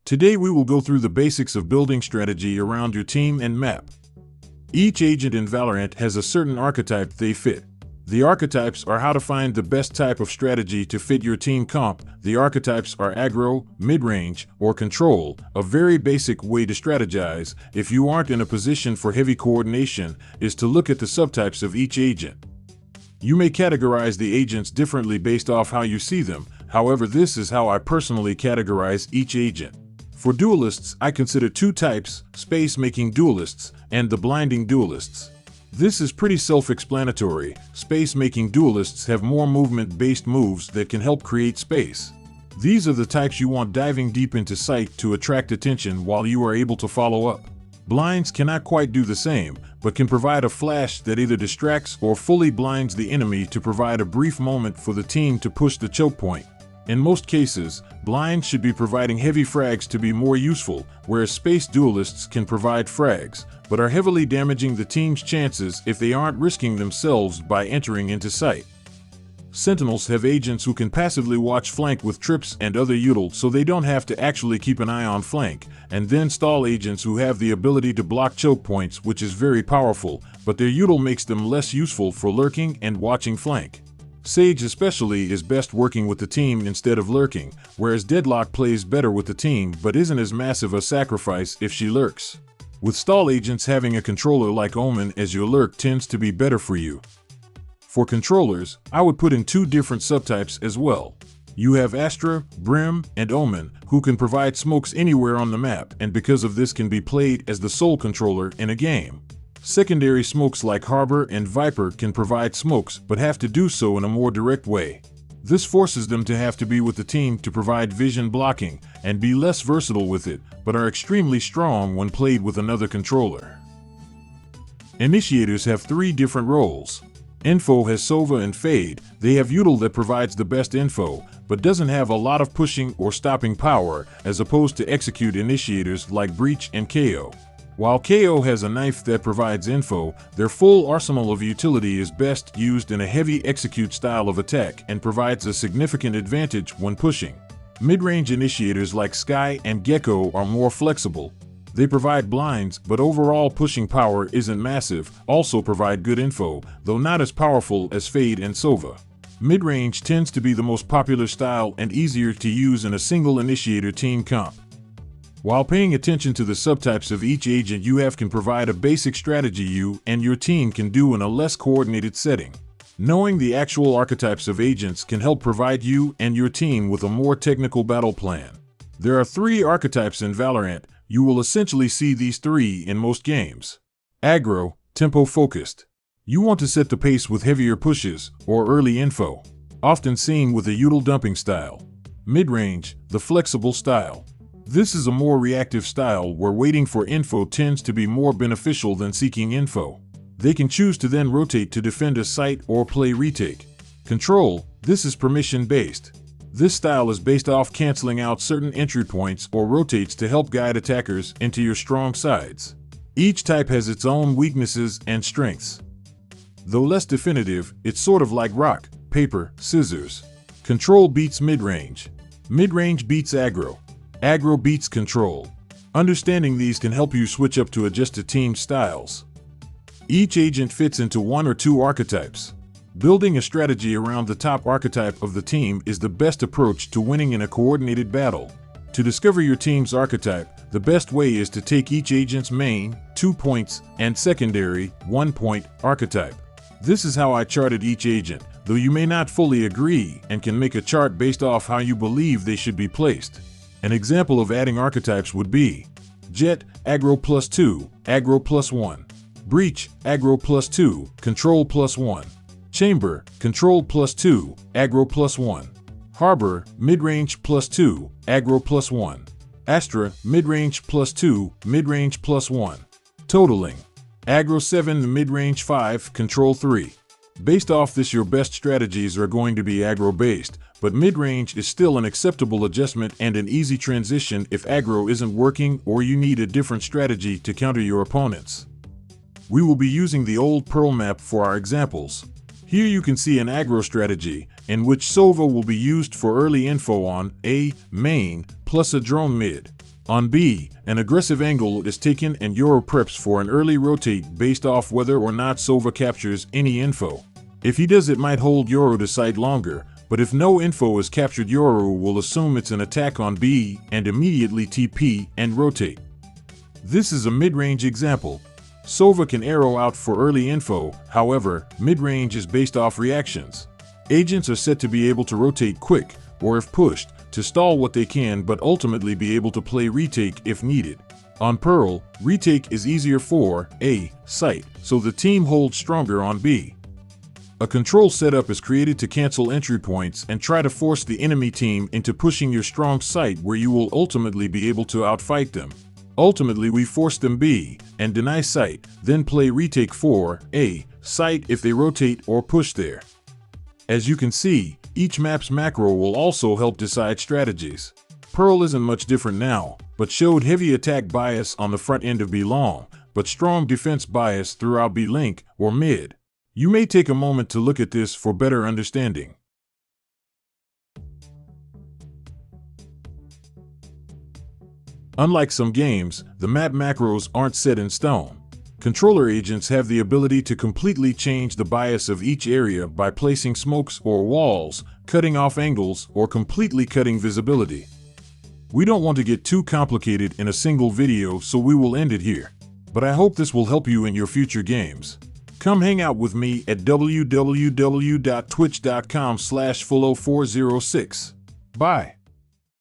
Today we will go through the basics of building strategy around your team and map. Each agent in Valorant has a certain archetype they fit. The archetypes are how to find the best type of strategy to fit your team comp. The archetypes are aggro, mid-range, or control, a very basic way to strategize if you aren't in a position for heavy coordination is to look at the subtypes of each agent. You may categorize the agents differently based off how you see them, however this is how I personally categorize each agent. For duelists, I consider two types, space-making duelists and the blinding duelists. This is pretty self-explanatory. Space-making duelists have more movement-based moves that can help create space. These are the types you want diving deep into sight to attract attention while you are able to follow up. Blinds cannot quite do the same, but can provide a flash that either distracts or fully blinds the enemy to provide a brief moment for the team to push the choke point. In most cases, blinds should be providing heavy frags to be more useful, whereas space duelists can provide frags, but are heavily damaging the team's chances if they aren't risking themselves by entering into sight. Sentinels have agents who can passively watch flank with trips and other util so they don't have to actually keep an eye on flank, and then stall agents who have the ability to block choke points, which is very powerful, but their util makes them less useful for lurking and watching flank. Sage especially is best working with the team instead of lurking, whereas Deadlock plays better with the team but isn't as massive a sacrifice if she lurks. With stall agents, having a controller like Omen as your lurk tends to be better for you. For controllers, I would put in two different subtypes as well. You have Astra, Brim, and Omen, who can provide smokes anywhere on the map and because of this can be played as the sole controller in a game. Secondary smokes like Harbor and Viper can provide smokes but have to do so in a more direct way. This forces them to have to be with the team to provide vision blocking and be less versatile with it, but are extremely strong when played with another controller. Initiators have three different roles. Info has Sova and Fade. They have util that provides the best info, but doesn't have a lot of pushing or stopping power as opposed to execute initiators like Breach and KO. While KO has a knife that provides info, their full arsenal of utility is best used in a heavy execute style of attack and provides a significant advantage when pushing. Mid-range initiators like Sky and Gecko are more flexible. They provide blinds, but overall pushing power isn't massive, also provide good info, though not as powerful as Fade and Sova. Mid-range tends to be the most popular style and easier to use in a single initiator team comp. While paying attention to the subtypes of each agent you have can provide a basic strategy you and your team can do in a less coordinated setting. Knowing the actual archetypes of agents can help provide you and your team with a more technical battle plan. There are three archetypes in Valorant. You will essentially see these three in most games. Aggro, tempo-focused. You want to set the pace with heavier pushes or early info, often seen with a util dumping style. Mid-range, the flexible style. This is a more reactive style where waiting for info tends to be more beneficial than seeking info. They can choose to then rotate to defend a site or play retake. Control, this is permission-based. This style is based off canceling out certain entry points or rotates to help guide attackers into your strong sides. Each type has its own weaknesses and strengths. Though less definitive, it's sort of like rock, paper, scissors. Control beats mid-range. Mid-range beats aggro. Aggro beats control. Understanding these can help you switch up to adjust to team styles. Each agent fits into one or two archetypes. Building a strategy around the top archetype of the team is the best approach to winning in a coordinated battle. To discover your team's archetype, the best way is to take each agent's main, 2 points, and secondary, 1 point, archetype. This is how I charted each agent, though you may not fully agree and can make a chart based off how you believe they should be placed. An example of adding archetypes would be Jet, aggro +2, aggro +1. Breach, aggro +2, control +1. Chamber, control +2, aggro +1. Harbor, midrange +2, aggro +1. Astra, midrange +2, midrange +1. Totaling, aggro 7, midrange 5, control 3. Based off this, your best strategies are going to be aggro-based, but mid-range is still an acceptable adjustment and an easy transition if aggro isn't working or you need a different strategy to counter your opponents. We will be using the old Pearl map for our examples. Here you can see an aggro strategy, in which Sova will be used for early info on a main plus a drone mid. On B, an aggressive angle is taken and Yoro preps for an early rotate based off whether or not Sova captures any info. If he does, it might hold Yoro to site longer, but if no info is captured, Yoro will assume it's an attack on B and immediately TP and rotate. This is a mid-range example. Sova can arrow out for early info, however, mid-range is based off reactions. Agents are set to be able to rotate quick, or if pushed, to stall what they can but ultimately be able to play retake if needed. On Pearl, retake is easier for A site, so the team holds stronger on B. A control setup is created to cancel entry points and try to force the enemy team into pushing your strong site where you will ultimately be able to outfight them. Ultimately, we force them B and deny site, then play retake for A site if they rotate or push there. As you can see, each map's macro will also help decide strategies. Pearl isn't much different now, but showed heavy attack bias on the front end of B long, but strong defense bias throughout B link or mid. You may take a moment to look at this for better understanding. Unlike some games, the map macros aren't set in stone. Controller agents have the ability to completely change the bias of each area by placing smokes or walls, cutting off angles, or completely cutting visibility. We don't want to get too complicated in a single video, so we will end it here. But I hope this will help you in your future games. Come hang out with me at www.twitch.com/Fullo406. Bye.